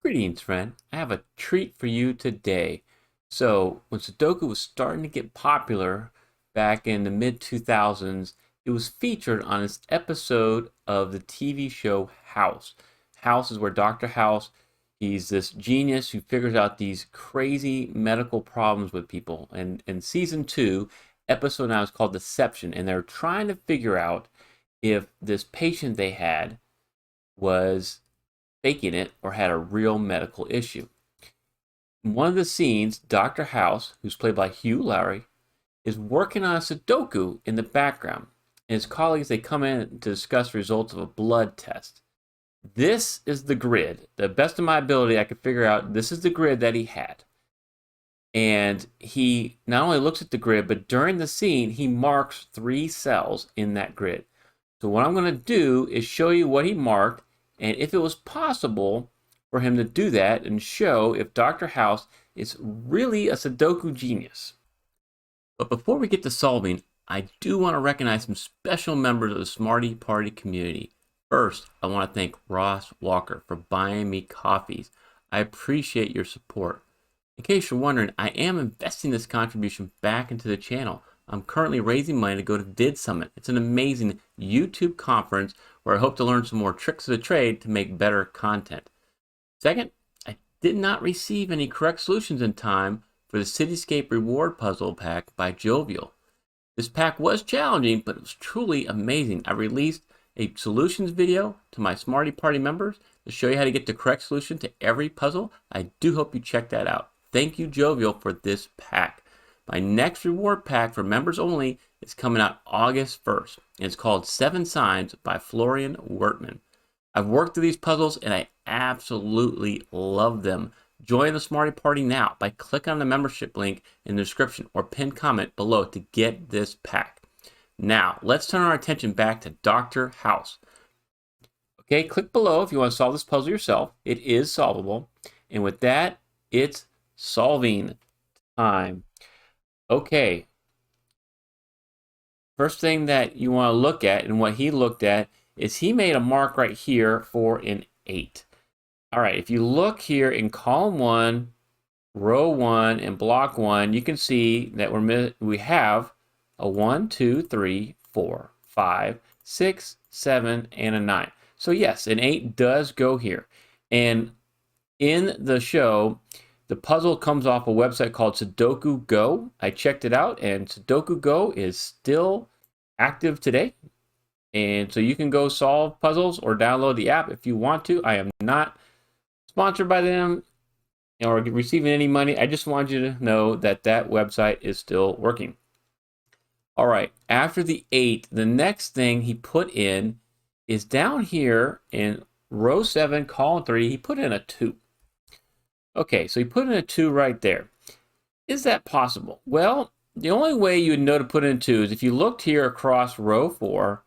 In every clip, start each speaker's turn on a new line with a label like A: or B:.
A: Greetings, friend. I have a treat for you today. So, when Sudoku was starting to get popular back in the mid 2000s, it was featured on this episode of the TV show House. House is where Dr. House, he's this genius who figures out these crazy medical problems with people. And in season 2, episode now is called Deception, and they're trying to figure out if this patient they had was faking it or had a real medical issue. In one of the scenes, Dr. House, who's played by Hugh Laurie, is working on a Sudoku in the background. And his colleagues, they come in to discuss results of a blood test. This is the grid. The best of my ability, I could figure out this is the grid that he had. And he not only looks at the grid, but during the scene, he marks 3 cells in that grid. So what I'm going to do is show you what he marked, and if it was possible for him to do that and show if Dr. House is really a Sudoku genius. But before we get to solving, I do want to recognize some special members of the Smarty Party community. First, I want to thank Ross Walker for buying me coffees. I appreciate your support. In case you're wondering, I am investing this contribution back into the channel. I'm currently raising money to go to Vid Summit. It's an amazing YouTube conference where I hope to learn some more tricks of the trade to make better content. Second, I did not receive any correct solutions in time for the Cityscape Reward Puzzle pack by Jovial. This pack was challenging, but it was truly amazing. I released a solutions video to my Smarty Party members to show you how to get the correct solution to every puzzle. I do hope you check that out. Thank you, Jovial, for this pack. My next reward pack for members only is coming out August 1st. And it's called 7 Signs by Florian Wertman. I've worked through these puzzles and I absolutely love them. Join the Smarty Party now by clicking on the membership link in the description or pinned comment below to get this pack. Now, let's turn our attention back to Dr. House. Okay, click below if you want to solve this puzzle yourself. It is solvable. And with that, it's solving time. Okay, first thing that you want to look at, and what he looked at, is he made a mark right here for an 8. All right, if you look here in column 1, row 1, and block 1, you can see that we have a 1, 2, 3, 4, 5, 6, 7, and a 9. So yes, an 8 does go here. And in the show, the puzzle comes off a website called Sudoku Go. I checked it out, and Sudoku Go is still active today. And so you can go solve puzzles or download the app if you want to. I am not sponsored by them or receiving any money. I just want you to know that that website is still working. All right, after the 8, the next thing he put in is down here in row 7, column 3, he put in a 2. Okay, so he put in a 2 right there. Is that possible? Well, the only way you would know to put in 2 is if you looked here across row 4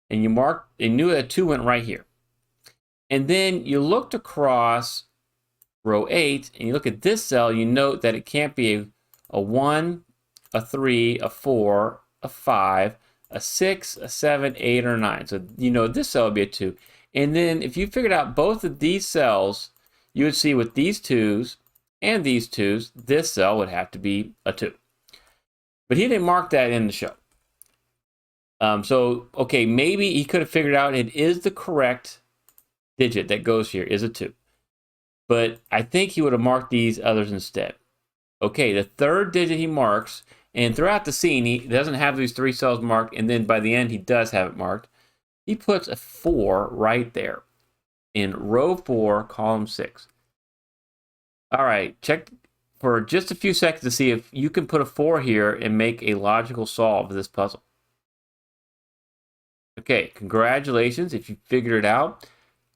A: and you marked and knew that 2 went right here. And then you looked across row 8 and you look at this cell, you note that it can't be a 1, a 3, a 4, a 5, a 6, a 7, 8, or 9. So you know this cell would be a 2. And then if you figured out both of these cells, you would see with these 2s and these 2s, this cell would have to be a 2. But he didn't mark that in the show. So, okay, maybe he could have figured out it is the correct digit that goes here is a 2. But I think he would have marked these others instead. Okay, the third digit he marks, and throughout the scene, he doesn't have these 3 cells marked, and then by the end, he does have it marked. He puts a 4 right there in row 4, column 6. All right, check for just a few seconds to see if you can put a 4 here and make a logical solve of this puzzle. Okay, congratulations if you figured it out.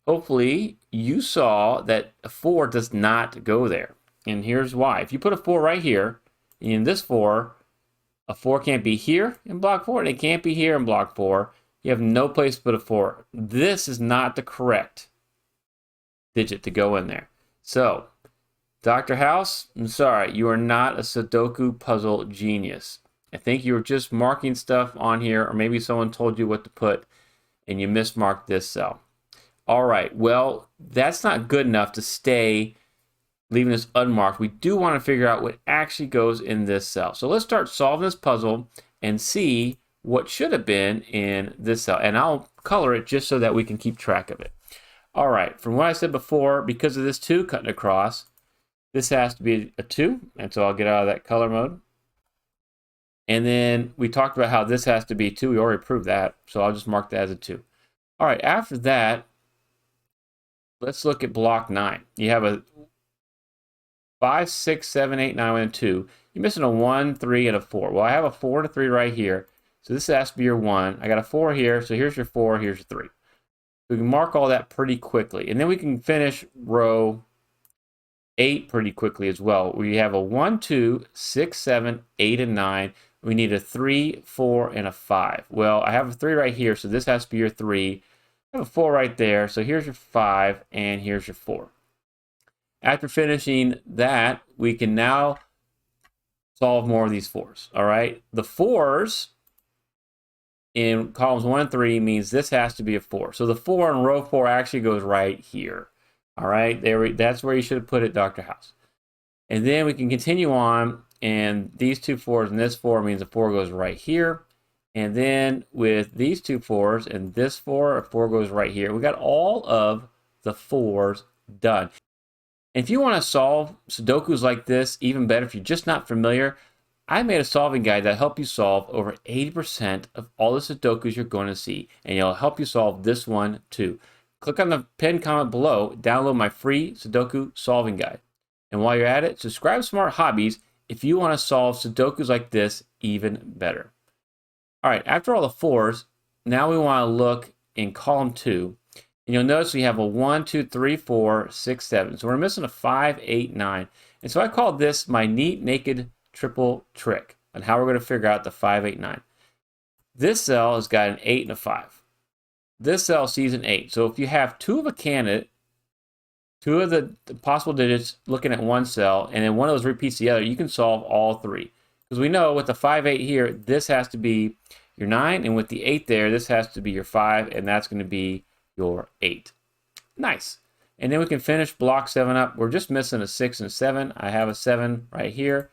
A: Hopefully, you saw that a 4 does not go there. And here's why. If you put a 4 right here, in this 4, a 4 can't be here in block 4, and it can't be here in block 4. You have no place to put a 4. This is not the correct digit to go in there. So, Dr. House, I'm sorry, you are not a Sudoku puzzle genius. I think you were just marking stuff on here, or maybe someone told you what to put and you mismarked this cell. All right, well, that's not good enough to stay leaving this unmarked. We do want to figure out what actually goes in this cell. So let's start solving this puzzle and see what should have been in this cell. And I'll color it just so that we can keep track of it. All right, from what I said before, because of this 2 cutting across, this has to be a 2, and so I'll get out of that color mode. And then we talked about how this has to be 2. We already proved that, so I'll just mark that as a 2. All right, after that, let's look at block 9. You have a 5, 6, 7, 8, 9, and 2. You're missing a 1, 3, and a 4. Well, I have a 4 and a 3 right here, so this has to be your 1. I got a 4 here, so here's your 4, here's your 3. We can mark all that pretty quickly, and then we can finish row 8 pretty quickly as well. We have a 1, 2, 6, 7, 8, and 9. We need a 3, 4, and a 5. Well, I have a 3 right here, so this has to be your 3. I have a 4 right there, so here's your 5, and here's your 4. After finishing that, we can now solve more of these 4s, all right? The 4s in columns 1 and 3 means this has to be a 4. So the 4 in row 4 actually goes right here, all right? That's where you should have put it, Dr. House. And then we can continue on, and these 2 4s and this 4 means the 4 goes right here. And then with these 2 4s and this 4, a 4 goes right here. We got all of the 4s done. And if you want to solve Sudokus like this, even better, if you're just not familiar, I made a solving guide that helps you solve over 80% of all the Sudokus you're going to see, and it'll help you solve this one too. Click on the pinned comment below, download my free Sudoku solving guide. And while you're at it, subscribe to Smart Hobbies if you want to solve Sudokus like this even better. All right, after all the 4s, now we want to look in column 2. And you'll notice we have a 1, 2, 3, 4, 6, 7. So we're missing a 5, 8, 9. And so I call this my neat naked triple trick on how we're going to figure out the 5, 8, 9. This cell has got an 8 and a 5. This cell sees an 8. So if you have 2 of a candidate, 2 of the possible digits looking at one cell, and then one of those repeats the other, you can solve all 3. Because we know with the 5, 8 here, this has to be your 9, and with the 8 there, this has to be your 5, and that's going to be your 8. Nice. And then we can finish block 7 up. We're just missing a 6 and a 7. I have a 7 right here.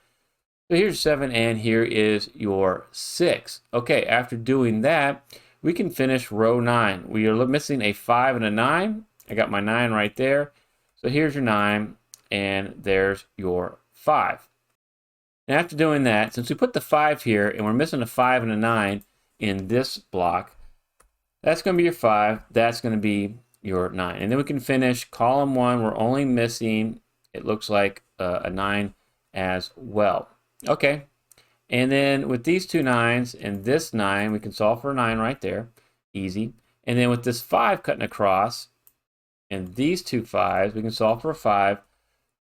A: So here's 7, and here is your 6. Okay, after doing that, we can finish row 9. We are missing a 5 and a 9. I got my 9 right there. So here's your 9, and there's your 5. And after doing that, since we put the 5 here, and we're missing a 5 and a 9 in this block, that's going to be your 5. That's going to be your 9. And then we can finish column 1. We're only missing, it looks like, a 9 as well. Okay. And then with these 2 9s and this 9, we can solve for a 9 right there. Easy. And then with this 5 cutting across and these 2 5s, we can solve for a 5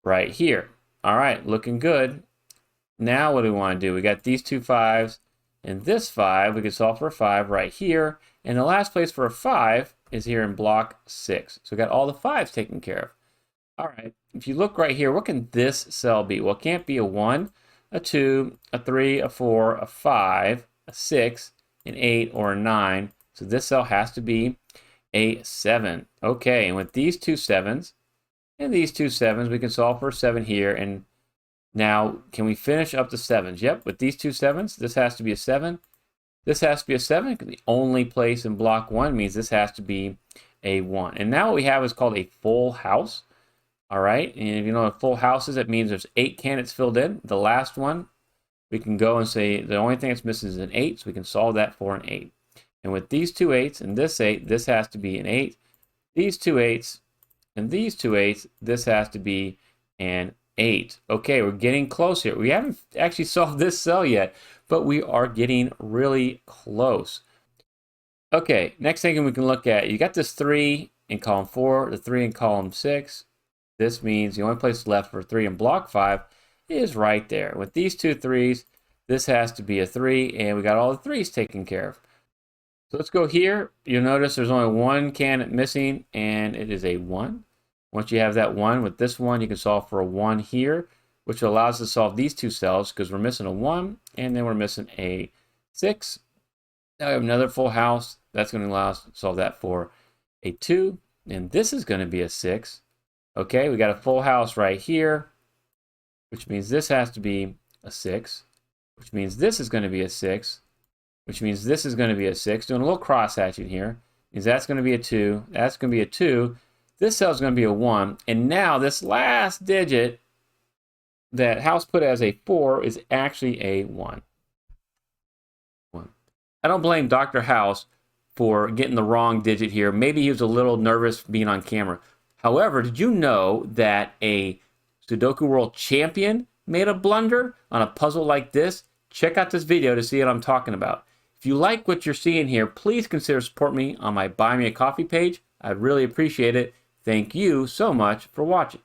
A: right here. All right. Looking good. Now what do we want to do? We got these 2 5s and this 5. We can solve for a 5 right here. And the last place for a 5 is here in block 6. So we got all the 5s taken care of. All right, if you look right here, what can this cell be? Well, it can't be a 1, a 2, a 3, a 4, a 5, a 6, an 8, or a 9. So this cell has to be a 7. Okay, and with these 2 7s and these 2 7s, we can solve for a 7 here. And now, can we finish up the 7s? Yep, with these 2 7s, this has to be a 7. This has to be a 7 because the only place in block 1 means this has to be a 1. And now what we have is called a full house. All right, and if you know what a full house is, it means there's 8 candidates filled in. The last one, we can go and say the only thing that's missing is an 8, so we can solve that for an 8. And with these 2 8s and this 8, this has to be an 8. These 2 8s and these 2 8s, this has to be an 8. Okay, we're getting close here. We haven't actually solved this cell yet, but we are getting really close. Okay, next thing we can look at, you got this 3 in column 4, the 3 in column 6. This means the only place left for 3 in block 5 is right there. With these 2 3s, this has to be a 3, and we got all the 3s taken care of. So let's go here. You'll notice there's only 1 candidate missing, and it is a 1. Once you have that 1, with this 1, you can solve for a 1 here, which allows us to solve these 2 cells because we're missing a 1, and then we're missing a 6. Now we have another full house. That's going to allow us to solve that for a 2. And this is going to be a 6. Okay, we got a full house right here, which means this has to be a 6, which means this is going to be a 6, which means this is going to be a 6. Doing a little cross hatching here. Means that's going to be a 2, that's going to be a 2. This cell is going to be a 1. And now this last digit that House put as a 4 is actually a 1. I don't blame Dr. House for getting the wrong digit here. Maybe he was a little nervous being on camera. However, did you know that a Sudoku World Champion made a blunder on a puzzle like this? Check out this video to see what I'm talking about. If you like what you're seeing here, please consider supporting me on my Buy Me a Coffee page. I'd really appreciate it. Thank you so much for watching.